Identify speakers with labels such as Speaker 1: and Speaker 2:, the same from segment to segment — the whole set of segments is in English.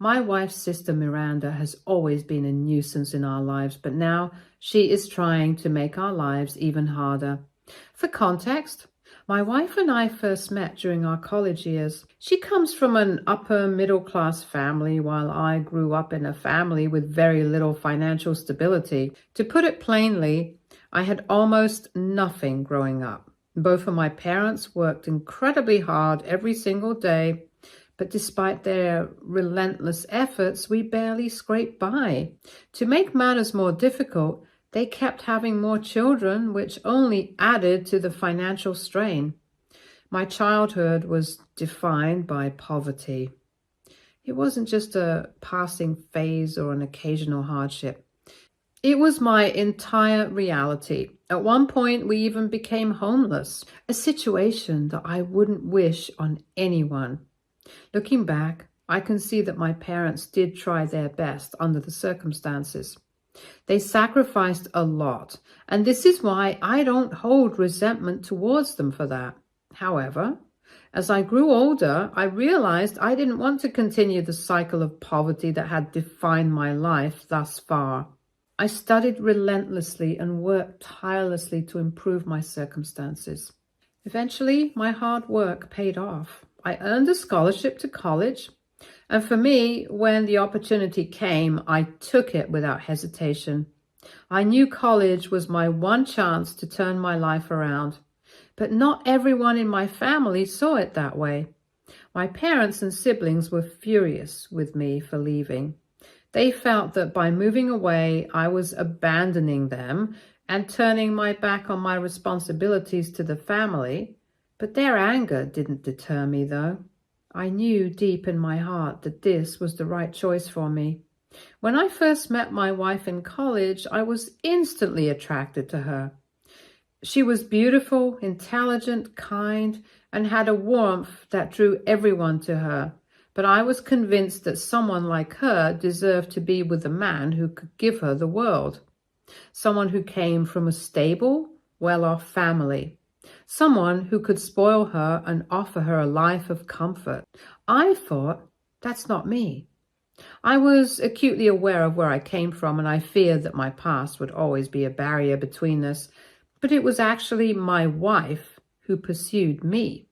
Speaker 1: My wife's sister Miranda has always been a nuisance in our lives, but now she is trying to make our lives even harder. For context, my wife and I first met during our college years. She comes from an upper middle class family, while I grew up in a family with very little financial stability. To put it plainly, I had almost nothing growing up. Both of my parents worked incredibly hard every single day, but despite their relentless efforts, we barely scraped by. To make matters more difficult, they kept having more children, which only added to the financial strain. My childhood was defined by poverty. It wasn't just a passing phase or an occasional hardship. It was my entire reality. At one point, we even became homeless, a situation that I wouldn't wish on anyone. Looking back, I can see that my parents did try their best under the circumstances. They sacrificed a lot, and this is why I don't hold resentment towards them for that. However, as I grew older, I realized I didn't want to continue the cycle of poverty that had defined my life thus far. I studied relentlessly and worked tirelessly to improve my circumstances. Eventually, my hard work paid off. I earned a scholarship to college, and for me, when the opportunity came, I took it without hesitation. I knew college was my one chance to turn my life around, but not everyone in my family saw it that way. My parents and siblings were furious with me for leaving. They felt that by moving away, I was abandoning them and turning my back on my responsibilities to the family. But their anger didn't deter me, though. I knew deep in my heart that this was the right choice for me. When I first met my wife in college, I was instantly attracted to her. She was beautiful, intelligent, kind, and had a warmth that drew everyone to her. But I was convinced that someone like her deserved to be with a man who could give her the world. Someone who came from a stable, well-off family. Someone who could spoil her and offer her a life of comfort. I thought, that's not me. I was acutely aware of where I came from, and I feared that my past would always be a barrier between us. But it was actually my wife who pursued me.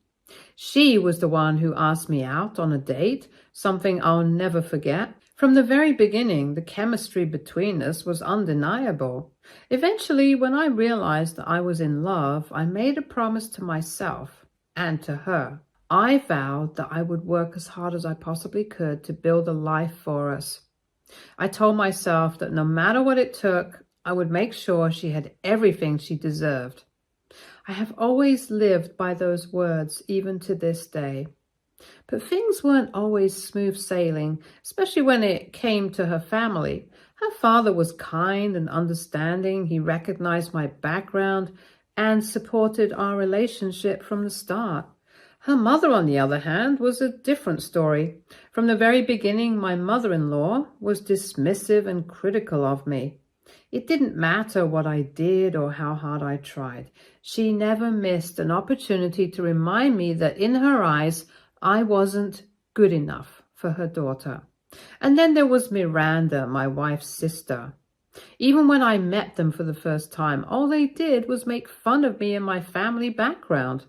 Speaker 1: She was the one who asked me out on a date, something I'll never forget. From the very beginning, the chemistry between us was undeniable. Eventually, when I realized that I was in love, I made a promise to myself and to her. I vowed that I would work as hard as I possibly could to build a life for us. I told myself that no matter what it took, I would make sure she had everything she deserved. I have always lived by those words, even to this day. But things weren't always smooth sailing, especially when it came to her family. Her father was kind and understanding. He recognized my background and supported our relationship from the start. Her mother, on the other hand, was a different story. From the very beginning, my mother-in-law was dismissive and critical of me. It didn't matter what I did or how hard I tried. She never missed an opportunity to remind me that in her eyes, I wasn't good enough for her daughter. And then there was Miranda, my wife's sister. Even when I met them for the first time, all they did was make fun of me and my family background.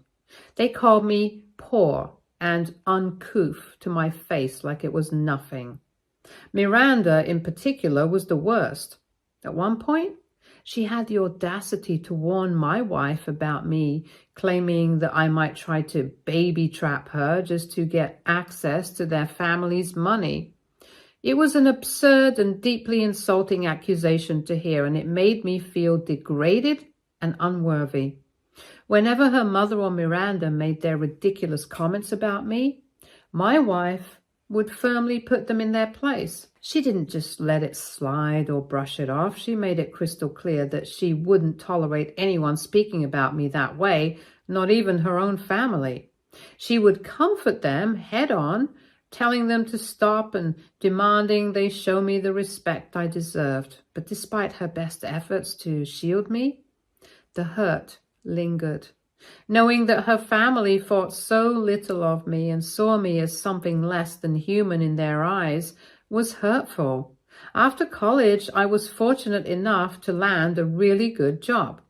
Speaker 1: They called me poor and uncouth to my face like it was nothing. Miranda, in particular, was the worst. At one point, she had the audacity to warn my wife about me, claiming that I might try to baby trap her just to get access to their family's money. It was an absurd and deeply insulting accusation to hear, and it made me feel degraded and unworthy. Whenever her mother or Miranda made their ridiculous comments about me, my wife would firmly put them in their place. She didn't just let it slide or brush it off. She made it crystal clear that she wouldn't tolerate anyone speaking about me that way, not even her own family. She would comfort them head on, telling them to stop and demanding they show me the respect I deserved. But despite her best efforts to shield me, the hurt lingered. Knowing that her family thought so little of me and saw me as something less than human in their eyes, was hurtful. After college, I was fortunate enough to land a really good job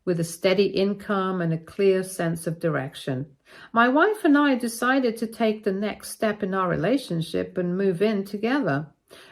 Speaker 1: with a steady income and a clear sense of direction. My wife and I decided to take the next step in our relationship and move in together.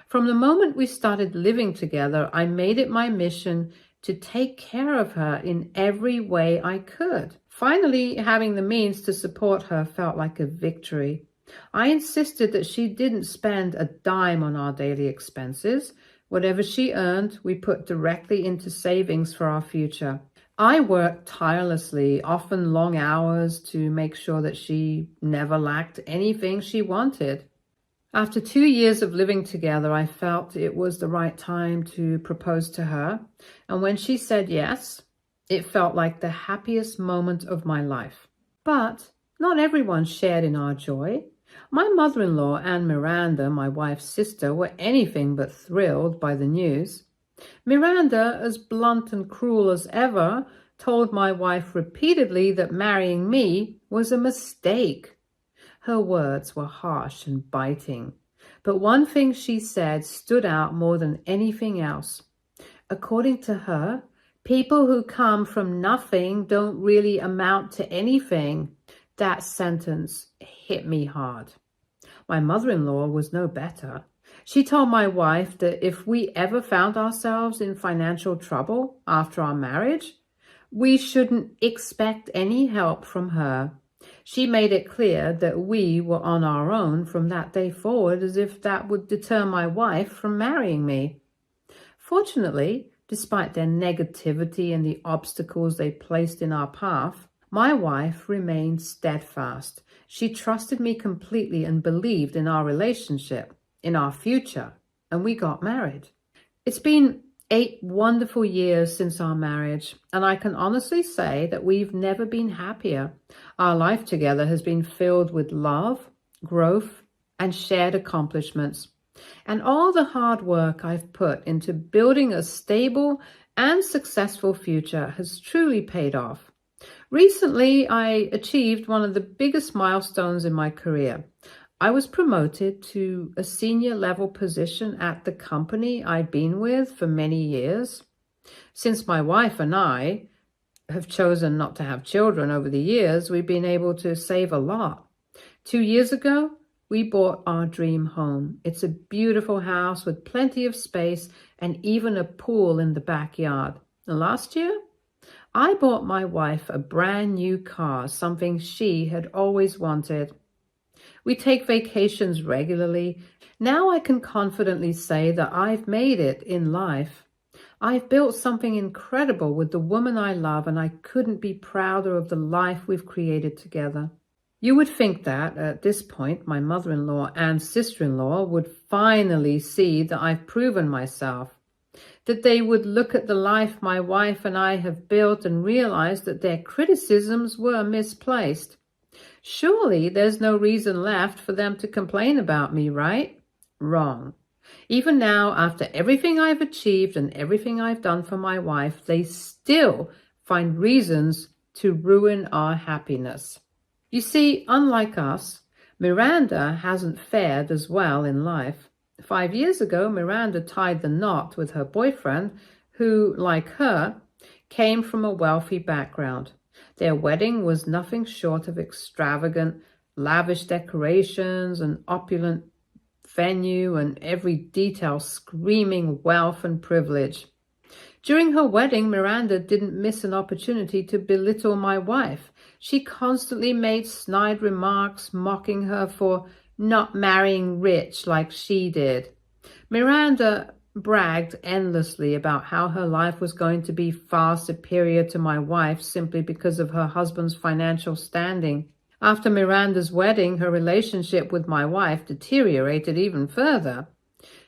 Speaker 1: From the moment we started living together, I made it my mission to take care of her in every way I could. Finally, having the means to support her felt like a victory. I insisted that she didn't spend a dime on our daily expenses. Whatever she earned, we put directly into savings for our future. I worked tirelessly, often long hours, to make sure that she never lacked anything she wanted. After 2 years of living together, I felt it was the right time to propose to her. And when she said yes, it felt like the happiest moment of my life. But not everyone shared in our joy. My mother-in-law and Miranda, my wife's sister, were anything but thrilled by the news. Miranda, as blunt and cruel as ever, told my wife repeatedly that marrying me was a mistake. Her words were harsh and biting, but one thing she said stood out more than anything else. According to her, people who come from nothing don't really amount to anything. That sentence hit me hard. My mother-in-law was no better. She told my wife that if we ever found ourselves in financial trouble after our marriage, we shouldn't expect any help from her. She made it clear that we were on our own from that day forward, as if that would deter my wife from marrying me. Fortunately, despite their negativity and the obstacles they placed in our path, my wife remained steadfast. She trusted me completely and believed in our relationship, in our future, and we got married. It's been 8 wonderful years since our marriage, and I can honestly say that we've never been happier. Our life together has been filled with love, growth, and shared accomplishments. And all the hard work I've put into building a stable and successful future has truly paid off. Recently, I achieved one of the biggest milestones in my career. I was promoted to a senior level position at the company I'd been with for many years. Since my wife and I have chosen not to have children over the years, we've been able to save a lot. 2 years ago, we bought our dream home. It's a beautiful house with plenty of space and even a pool in the backyard. And last year, I bought my wife a brand new car, something she had always wanted. We take vacations regularly. Now I can confidently say that I've made it in life. I've built something incredible with the woman I love, and I couldn't be prouder of the life we've created together. You would think that, at this point, my mother-in-law and sister-in-law would finally see that I've proven myself, that they would look at the life my wife and I have built and realize that their criticisms were misplaced. Surely there's no reason left for them to complain about me, right? Wrong. Even now, after everything I've achieved and everything I've done for my wife, they still find reasons to ruin our happiness. You see, unlike us, Miranda hasn't fared as well in life. 5 years ago, Miranda tied the knot with her boyfriend, who, like her, came from a wealthy background. Their wedding was nothing short of extravagant, lavish decorations, an opulent venue, and every detail screaming wealth and privilege. During her wedding, Miranda didn't miss an opportunity to belittle my wife. She constantly made snide remarks, mocking her for not marrying rich like she did. Miranda bragged endlessly about how her life was going to be far superior to my wife's simply because of her husband's financial standing. After Miranda's wedding, her relationship with my wife deteriorated even further.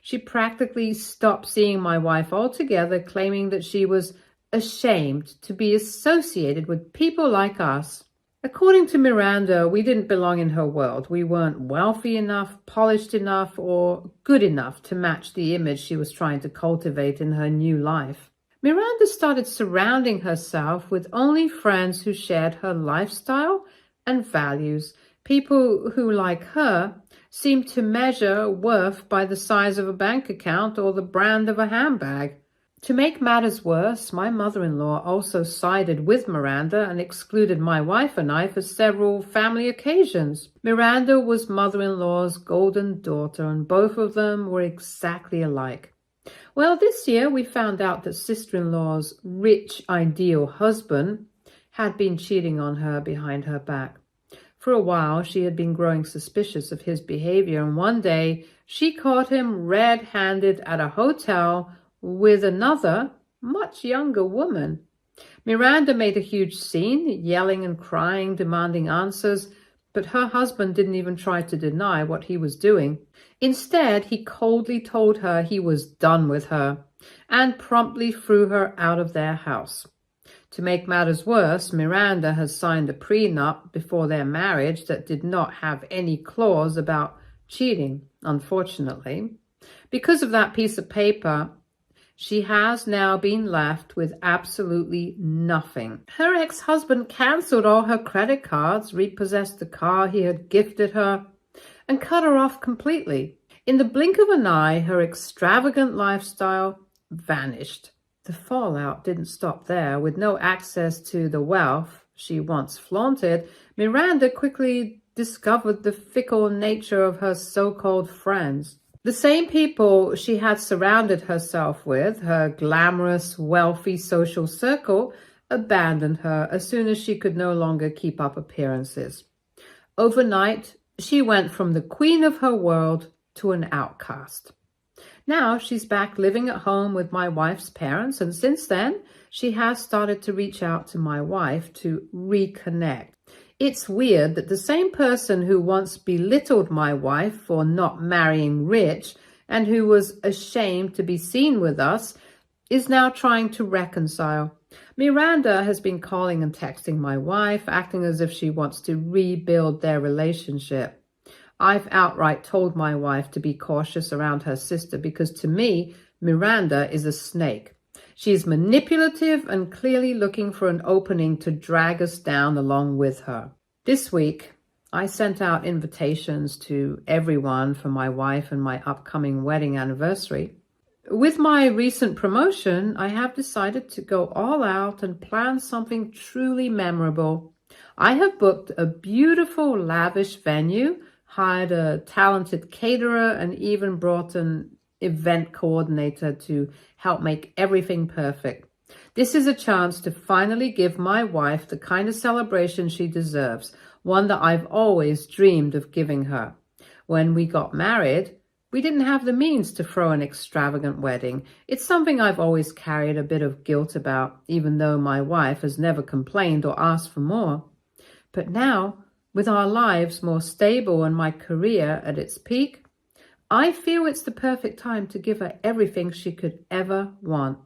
Speaker 1: She practically stopped seeing my wife altogether, claiming that she was ashamed to be associated with people like us. According to Miranda, we didn't belong in her world. We weren't wealthy enough, polished enough, or good enough to match the image she was trying to cultivate in her new life. Miranda started surrounding herself with only friends who shared her lifestyle and values, people who, like her, seem to measure worth by the size of a bank account or the brand of a handbag. To make matters worse, my mother-in-law also sided with Miranda and excluded my wife and I for several family occasions. Miranda was mother-in-law's golden daughter, and both of them were exactly alike. Well, this year we found out that sister-in-law's rich, ideal husband had been cheating on her behind her back. For a while, she had been growing suspicious of his behavior, and one day she caught him red-handed at a hotel with another, much younger woman. Miranda made a huge scene, yelling and crying, demanding answers, but her husband didn't even try to deny what he was doing. Instead, he coldly told her he was done with her and promptly threw her out of their house. To make matters worse, Miranda has signed a prenup before their marriage that did not have any clause about cheating, unfortunately. Because of that piece of paper, she has now been left with absolutely nothing. Her ex-husband canceled all her credit cards, repossessed the car he had gifted her, and cut her off completely. In the blink of an eye, her extravagant lifestyle vanished. The fallout didn't stop there. With no access to the wealth she once flaunted, Miranda quickly discovered the fickle nature of her so-called friends. The same people she had surrounded herself with, her glamorous, wealthy social circle, abandoned her as soon as she could no longer keep up appearances. Overnight, she went from the queen of her world to an outcast. Now she's back living at home with my wife's parents, and since then, she has started to reach out to my wife to reconnect. It's weird that the same person who once belittled my wife for not marrying rich and who was ashamed to be seen with us is now trying to reconcile. Miranda has been calling and texting my wife, acting as if she wants to rebuild their relationship. I've outright told my wife to be cautious around her sister because to me, Miranda is a snake. She's manipulative and clearly looking for an opening to drag us down along with her. This week, I sent out invitations to everyone for my wife and my upcoming wedding anniversary. With my recent promotion, I have decided to go all out and plan something truly memorable. I have booked a beautiful, lavish venue, hired a talented caterer, and even brought an event coordinator to help make everything perfect. This is a chance to finally give my wife the kind of celebration she deserves, one that I've always dreamed of giving her. When we got married, we didn't have the means to throw an extravagant wedding. It's something I've always carried a bit of guilt about, even though my wife has never complained or asked for more. But now, with our lives more stable and my career at its peak, I feel it's the perfect time to give her everything she could ever want.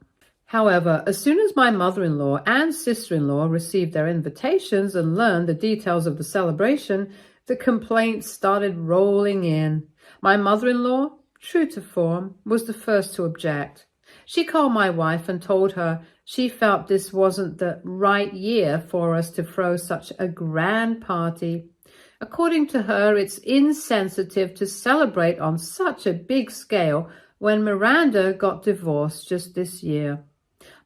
Speaker 1: However, as soon as my mother-in-law and sister-in-law received their invitations and learned the details of the celebration, the complaints started rolling in. My mother-in-law, true to form, was the first to object. She called my wife and told her she felt this wasn't the right year for us to throw such a grand party. According to her, it's insensitive to celebrate on such a big scale when Miranda got divorced just this year.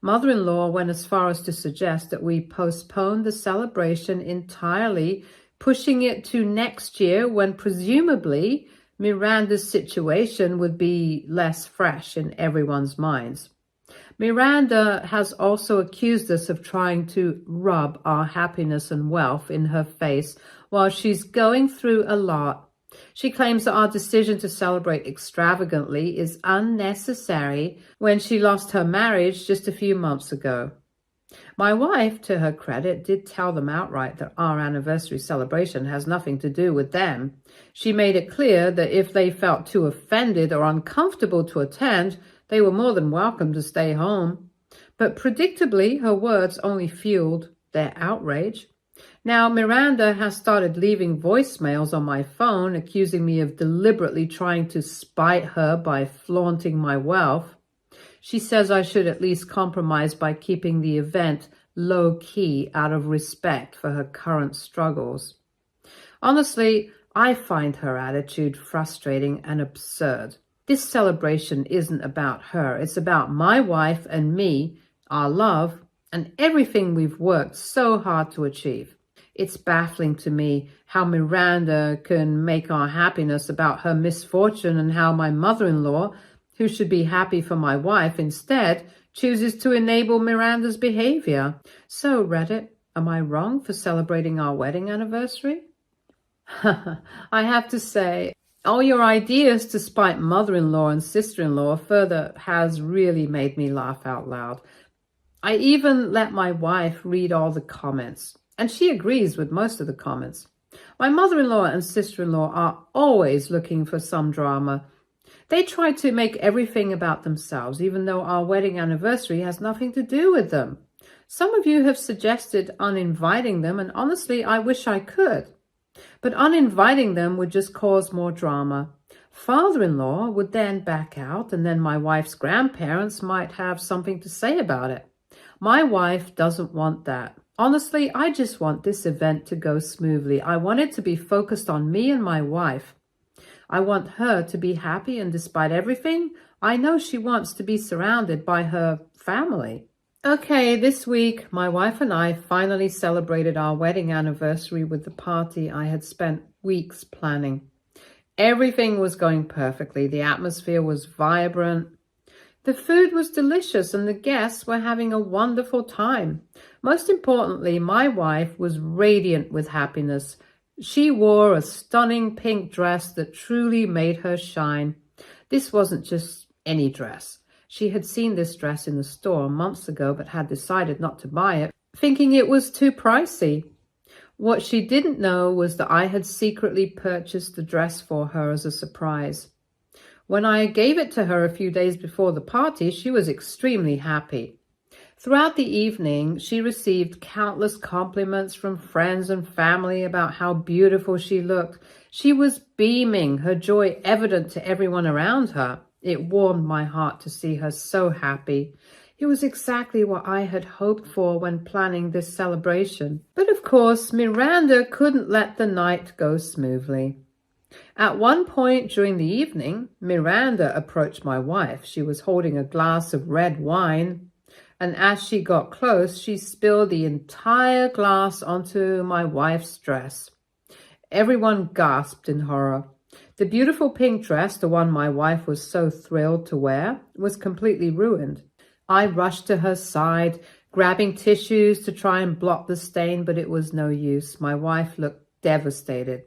Speaker 1: Mother-in-law went as far as to suggest that we postpone the celebration entirely, pushing it to next year when presumably Miranda's situation would be less fresh in everyone's minds. Miranda has also accused us of trying to rub our happiness and wealth in her face while she's going through a lot. She claims that our decision to celebrate extravagantly is unnecessary when she lost her marriage just a few months ago. My wife, to her credit, did tell them outright that our anniversary celebration has nothing to do with them. She made it clear that if they felt too offended or uncomfortable to attend, they were more than welcome to stay home. But predictably, her words only fueled their outrage. Now, Miranda has started leaving voicemails on my phone, accusing me of deliberately trying to spite her by flaunting my wealth. She says I should at least compromise by keeping the event low-key out of respect for her current struggles. Honestly, I find her attitude frustrating and absurd. This celebration isn't about her. It's about my wife and me, our love, and everything we've worked so hard to achieve. It's baffling to me how Miranda can make our happiness about her misfortune and how my mother-in-law, who should be happy for my wife, instead chooses to enable Miranda's behavior. So, Reddit, am I wrong for celebrating our wedding anniversary? I have to say, all your ideas to spite mother-in-law and sister-in-law further has really made me laugh out loud. I even let my wife read all the comments, and she agrees with most of the comments. My mother-in-law and sister-in-law are always looking for some drama. They try to make everything about themselves, even though our wedding anniversary has nothing to do with them. Some of you have suggested uninviting them, and honestly, I wish I could. But uninviting them would just cause more drama. Father-in-law would then back out, and then my wife's grandparents might have something to say about it. My wife doesn't want that. Honestly, I just want this event to go smoothly. I want it to be focused on me and my wife. I want her to be happy, and despite everything, I know she wants to be surrounded by her family. Okay, this week, my wife and I finally celebrated our wedding anniversary with the party I had spent weeks planning. Everything was going perfectly. The atmosphere was vibrant. The food was delicious and the guests were having a wonderful time. Most importantly, my wife was radiant with happiness. She wore a stunning pink dress that truly made her shine. This wasn't just any dress. She had seen this dress in the store months ago but had decided not to buy it, thinking it was too pricey. What she didn't know was that I had secretly purchased the dress for her as a surprise. When I gave it to her a few days before the party, she was extremely happy. Throughout the evening, she received countless compliments from friends and family about how beautiful she looked. She was beaming, her joy evident to everyone around her. It warmed my heart to see her so happy. It was exactly what I had hoped for when planning this celebration. But of course, Miranda couldn't let the night go smoothly. At one point during the evening, Miranda approached my wife. She was holding a glass of red wine, and as she got close, she spilled the entire glass onto my wife's dress. Everyone gasped in horror. The beautiful pink dress, the one my wife was so thrilled to wear, was completely ruined. I rushed to her side, grabbing tissues to try and blot the stain, but it was no use. My wife looked devastated.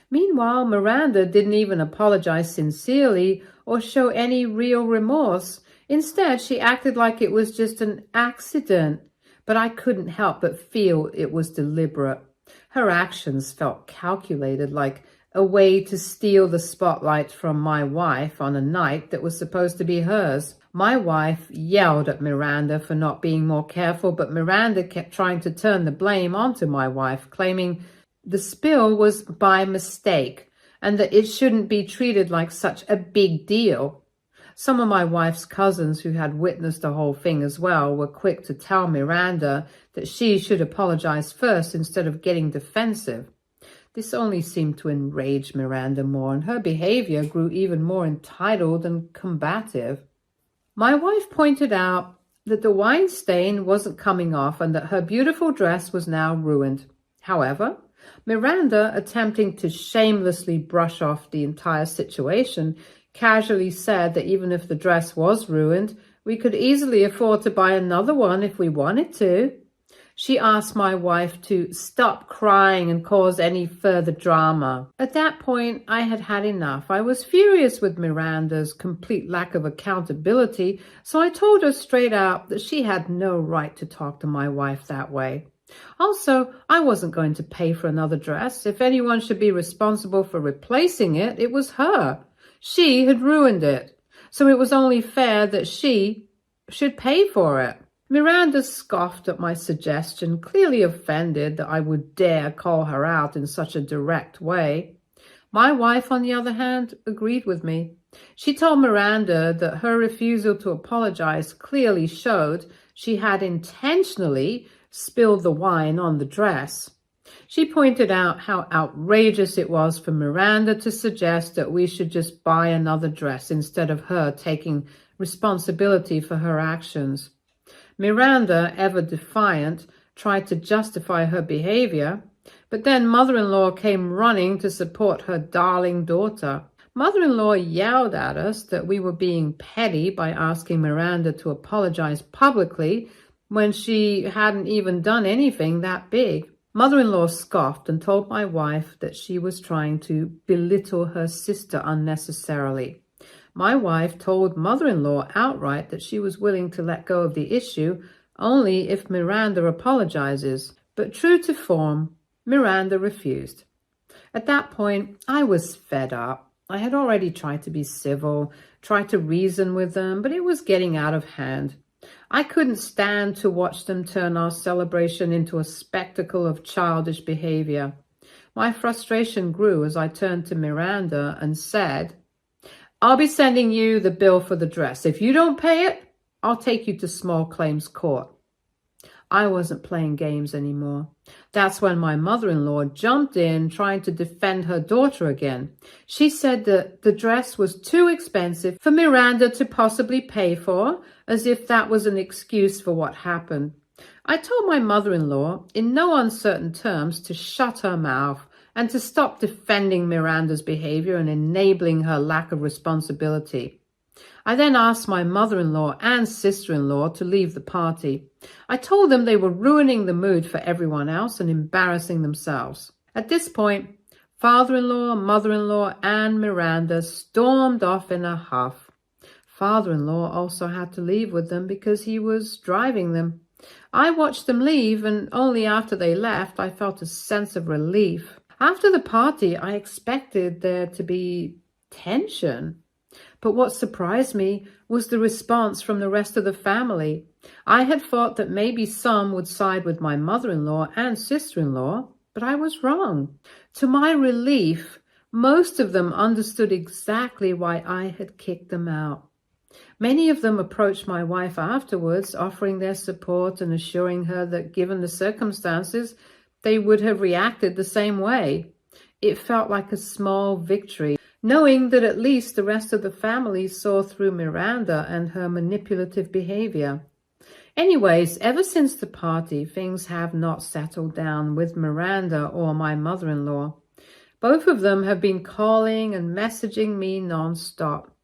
Speaker 1: Meanwhile, Miranda didn't even apologize sincerely or show any real remorse. Instead, she acted like it was just an accident, but I couldn't help but feel it was deliberate. Her actions felt calculated, like a way to steal the spotlight from my wife on a night that was supposed to be hers. My wife yelled at Miranda for not being more careful, but Miranda kept trying to turn the blame onto my wife, claiming the spill was by mistake and that it shouldn't be treated like such a big deal. Some of my wife's cousins who had witnessed the whole thing as well were quick to tell Miranda that she should apologize first instead of getting defensive. This only seemed to enrage Miranda more, and her behavior grew even more entitled and combative. My wife pointed out that the wine stain wasn't coming off and that her beautiful dress was now ruined. However, Miranda, attempting to shamelessly brush off the entire situation, casually said that even if the dress was ruined, we could easily afford to buy another one if we wanted to. She asked my wife to stop crying and cause any further drama. At that point, I had had enough. I was furious with Miranda's complete lack of accountability, so I told her straight out that she had no right to talk to my wife that way. Also, I wasn't going to pay for another dress. If anyone should be responsible for replacing it, it was her. She had ruined it, so it was only fair that she should pay for it. Miranda scoffed at my suggestion, clearly offended that I would dare call her out in such a direct way. My wife, on the other hand, agreed with me. She told Miranda that her refusal to apologize clearly showed she had intentionally spilled the wine on the dress. She pointed out how outrageous it was for Miranda to suggest that we should just buy another dress instead of her taking responsibility for her actions. Miranda, ever defiant, tried to justify her behavior, but then mother-in-law came running to support her darling daughter. Mother-in-law yelled at us that we were being petty by asking Miranda to apologize publicly when she hadn't even done anything that big. Mother-in-law scoffed and told my wife that she was trying to belittle her sister unnecessarily. My wife told mother-in-law outright that she was willing to let go of the issue only if Miranda apologizes. But true to form, Miranda refused. At that point, I was fed up. I had already tried to be civil, tried to reason with them, but it was getting out of hand. I couldn't stand to watch them turn our celebration into a spectacle of childish behavior. My frustration grew as I turned to Miranda and said, "I'll be sending you the bill for the dress. If you don't pay it, I'll take you to small claims court." I wasn't playing games anymore. That's when my mother-in-law jumped in, trying to defend her daughter again. She said that the dress was too expensive for Miranda to possibly pay for, as if that was an excuse for what happened. I told my mother-in-law, in no uncertain terms, to shut her mouth and to stop defending Miranda's behavior and enabling her lack of responsibility. I then asked my mother-in-law and sister-in-law to leave the party. I told them they were ruining the mood for everyone else and embarrassing themselves. At this point, father-in-law, mother-in-law, and Miranda stormed off in a huff. Father-in-law also had to leave with them because he was driving them. I watched them leave, and only after they left I felt a sense of relief. After the party, I expected there to be tension. But what surprised me was the response from the rest of the family. I had thought that maybe some would side with my mother-in-law and sister-in-law, but I was wrong. To my relief, most of them understood exactly why I had kicked them out. Many of them approached my wife afterwards, offering their support and assuring her that given the circumstances, they would have reacted the same way. It felt like a small victory, knowing that at least the rest of the family saw through Miranda and her manipulative behavior. Anyways, ever since the party, things have not settled down with Miranda or my mother-in-law. Both of them have been calling and messaging me non-stop,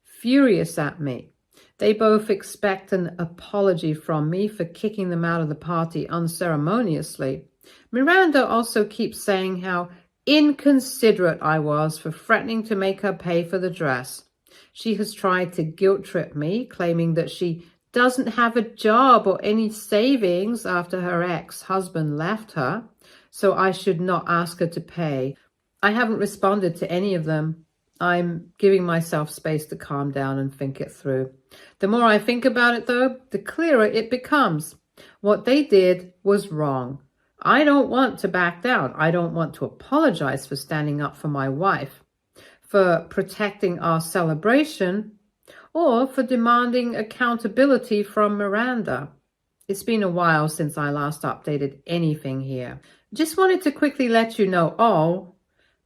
Speaker 1: furious at me. They both expect an apology from me for kicking them out of the party unceremoniously. Miranda also keeps saying how inconsiderate I was for threatening to make her pay for the dress. She has tried to guilt-trip me, claiming that she doesn't have a job or any savings after her ex-husband left her, so I should not ask her to pay. I haven't responded to any of them. I'm giving myself space to calm down and think it through. The more I think about it, though, the clearer it becomes. What they did was wrong. I don't want to back down. I don't want to apologize for standing up for my wife, for protecting our celebration, or for demanding accountability from Miranda. It's been a while since I last updated anything here. Just wanted to quickly let you know all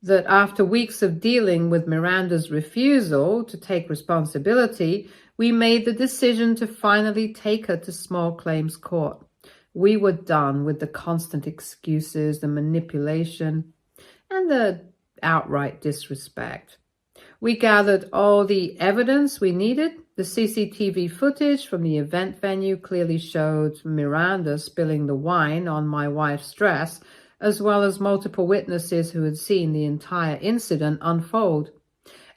Speaker 1: that after weeks of dealing with Miranda's refusal to take responsibility, we made the decision to finally take her to small claims court. We were done with the constant excuses, the manipulation, and the outright disrespect. We gathered all the evidence we needed. The CCTV footage from the event venue clearly showed Miranda spilling the wine on my wife's dress, as well as multiple witnesses who had seen the entire incident unfold.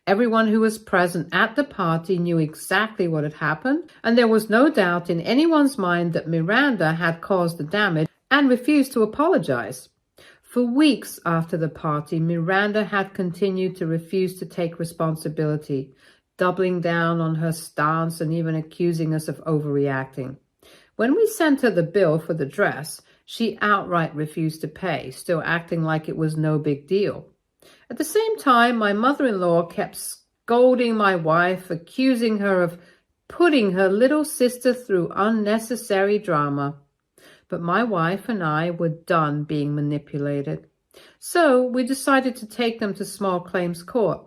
Speaker 1: Everyone who was present at the party knew exactly what had happened, and there was no doubt in anyone's mind that Miranda had caused the damage and refused to apologize. For weeks after the party, Miranda had continued to refuse to take responsibility, doubling down on her stance and even accusing us of overreacting. When we sent her the bill for the dress, she outright refused to pay, still acting like it was no big deal. At the same time, my mother-in-law kept scolding my wife, accusing her of putting her little sister through unnecessary drama. but my wife and I were done being manipulated. So we decided to take them to small claims court.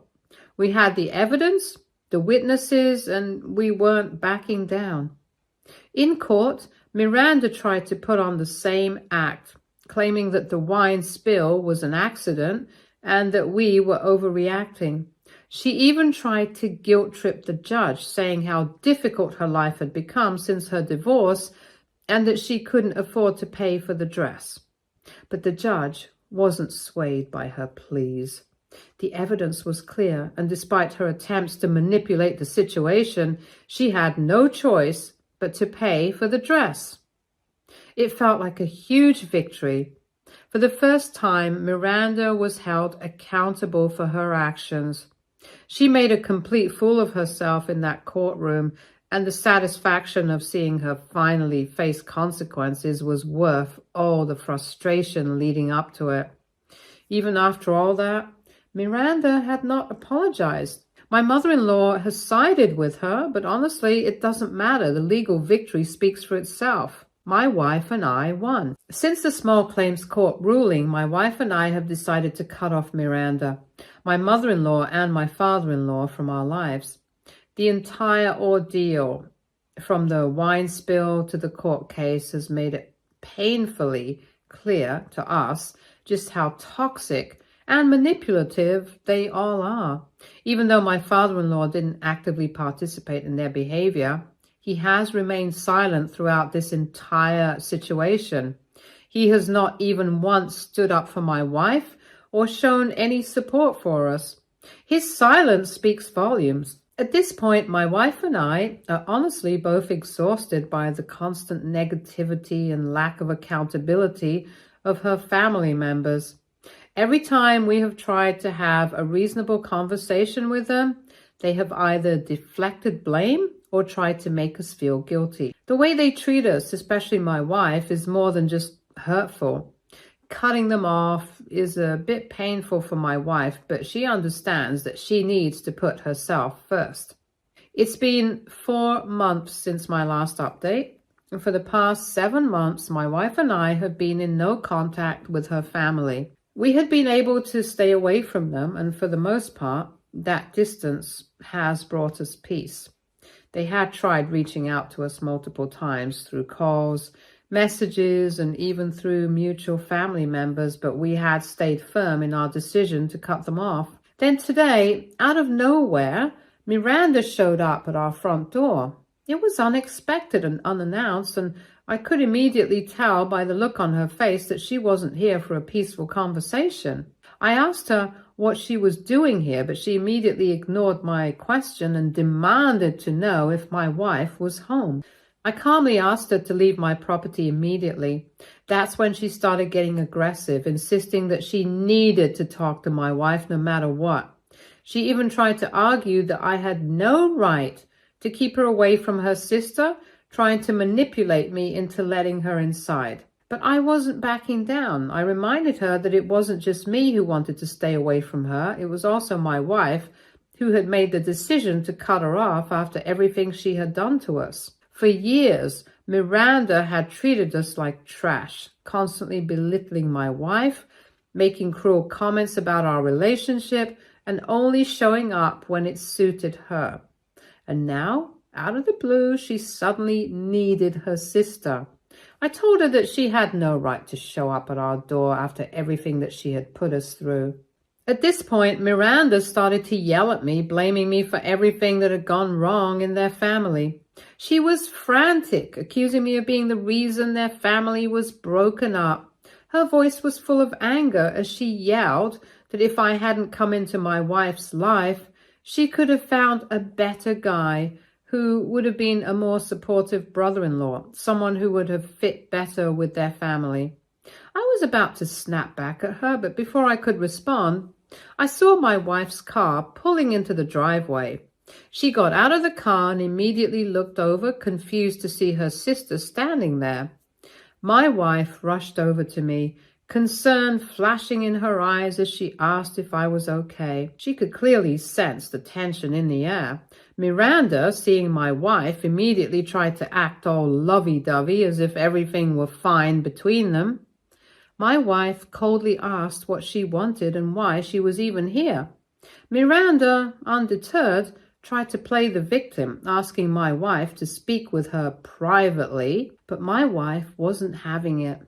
Speaker 1: We had the evidence, the witnesses, and we weren't backing down. In court, Miranda tried to put on the same act, claiming that the wine spill was an accident and that we were overreacting. She even tried to guilt-trip the judge, saying how difficult her life had become since her divorce and that she couldn't afford to pay for the dress. But the judge wasn't swayed by her pleas. The evidence was clear, and despite her attempts to manipulate the situation, she had no choice but to pay for the dress. It felt like a huge victory. For the first time, Miranda was held accountable for her actions. She made a complete fool of herself in that courtroom, and the satisfaction of seeing her finally face consequences was worth all the frustration leading up to it. Even after all that, Miranda had not apologized. My mother-in-law has sided with her, but honestly, it doesn't matter. The legal victory speaks for itself. My wife and I won. Since the small claims court ruling, my wife and I have decided to cut off Miranda, my mother-in-law and my father-in-law from our lives. The entire ordeal, from the wine spill to the court case, has made it painfully clear to us just how toxic and manipulative they all are. Even though my father-in-law didn't actively participate in their behavior, he has remained silent throughout this entire situation. He has not even once stood up for my wife or shown any support for us. His silence speaks volumes. At this point, my wife and I are honestly both exhausted by the constant negativity and lack of accountability of her family members. Every time we have tried to have a reasonable conversation with them, they have either deflected blame or tried to make us feel guilty. The way they treat us, especially my wife, is more than just hurtful. Cutting them off is a bit painful for my wife, but she understands that she needs to put herself first. It's been 4 months since my last update, and for the past 7 months, my wife and I have been in no contact with her family. We had been able to stay away from them, and for the most part, that distance has brought us peace. They had tried reaching out to us multiple times through calls, messages, and even through mutual family members, but we had stayed firm in our decision to cut them off. Then today, out of nowhere, Miranda showed up at our front door. It was unexpected and unannounced, and I could immediately tell by the look on her face that she wasn't here for a peaceful conversation. I asked her what she was doing here, but she immediately ignored my question and demanded to know if my wife was home. I calmly asked her to leave my property immediately. That's when she started getting aggressive, insisting that she needed to talk to my wife no matter what. She even tried to argue that I had no right to keep her away from her sister, trying to manipulate me into letting her inside. But I wasn't backing down. I reminded her that it wasn't just me who wanted to stay away from her. It was also my wife, who had made the decision to cut her off after everything she had done to us. For years, Miranda had treated us like trash, constantly belittling my wife, making cruel comments about our relationship, and only showing up when it suited her. And now, out of the blue, she suddenly needed her sister. I told her that she had no right to show up at our door after everything that she had put us through. At this point, Miranda started to yell at me, blaming me for everything that had gone wrong in their family. She was frantic, accusing me of being the reason their family was broken up. Her voice was full of anger as she yelled that if I hadn't come into my wife's life, she could have found a better guy who would have been a more supportive brother-in-law, someone who would have fit better with their family. I was about to snap back at her, but before I could respond, I saw my wife's car pulling into the driveway. She got out of the car and immediately looked over, confused to see her sister standing there. My wife rushed over to me, concern flashing in her eyes as she asked if I was okay. She could clearly sense the tension in the air, Miranda, seeing my wife, immediately tried to act all lovey-dovey as if everything were fine between them. My wife coldly asked what she wanted and why she was even here. Miranda, undeterred, tried to play the victim, asking my wife to speak with her privately, but my wife wasn't having it.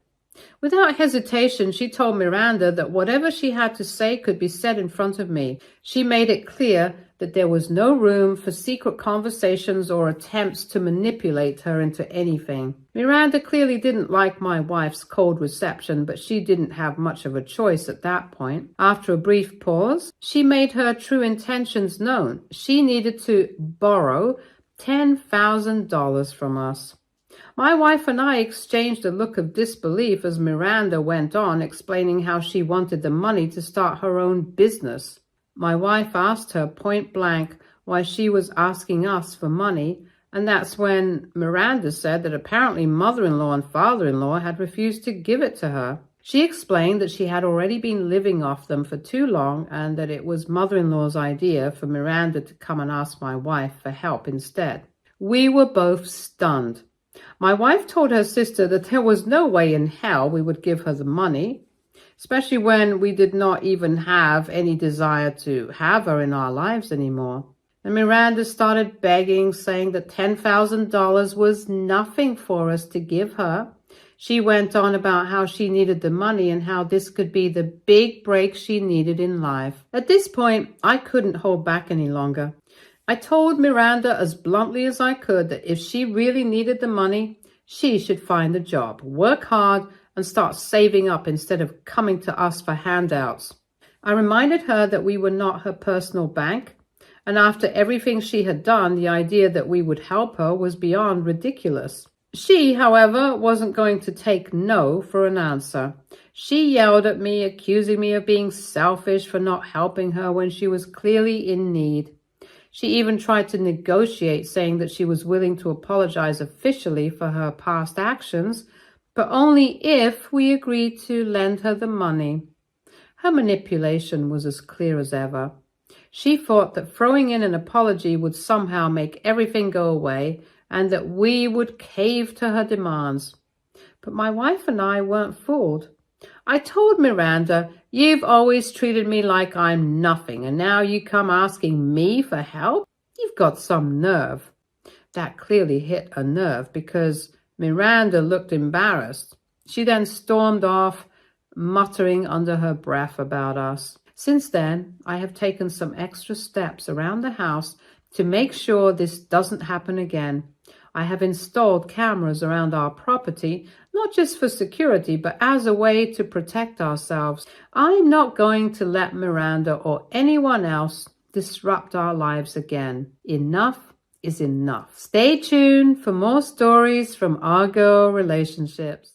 Speaker 1: Without hesitation, she told Miranda that whatever she had to say could be said in front of me. She made it clear that there was no room for secret conversations or attempts to manipulate her into anything. Miranda clearly didn't like my wife's cold reception, but she didn't have much of a choice at that point. After a brief pause, she made her true intentions known. She needed to borrow $10,000 from us. My wife and I exchanged a look of disbelief as Miranda went on, explaining how she wanted the money to start her own business. My wife asked her point blank why she was asking us for money, and that's when Miranda said that apparently mother-in-law and father-in-law had refused to give it to her. She explained that she had already been living off them for too long and that it was mother-in-law's idea for Miranda to come and ask my wife for help instead. We were both stunned. My wife told her sister that there was no way in hell we would give her the money, especially when we did not even have any desire to have her in our lives anymore. And Miranda started begging, saying that $10,000 was nothing for us to give her. She went on about how she needed the money and how this could be the big break she needed in life. At this point, I couldn't hold back any longer. I told Miranda as bluntly as I could that if she really needed the money, she should find a job, work hard, and start saving up instead of coming to us for handouts. I reminded her that we were not her personal bank, and after everything she had done, the idea that we would help her was beyond ridiculous. She, however, wasn't going to take no for an answer. She yelled at me, accusing me of being selfish for not helping her when she was clearly in need. She even tried to negotiate, saying that she was willing to apologize officially for her past actions, but only if we agreed to lend her the money. Her manipulation was as clear as ever. She thought that throwing in an apology would somehow make everything go away and that we would cave to her demands. But my wife and I weren't fooled. I told Miranda, "You've always treated me like I'm nothing, and now you come asking me for help? You've got some nerve." That clearly hit a nerve because Miranda looked embarrassed. She then stormed off, muttering under her breath about us. Since then, I have taken some extra steps around the house to make sure this doesn't happen again. I have installed cameras around our property, not just for security, but as a way to protect ourselves. I'm not going to let Miranda or anyone else disrupt our lives again. Enough is enough. Stay tuned for more stories from our girl relationships.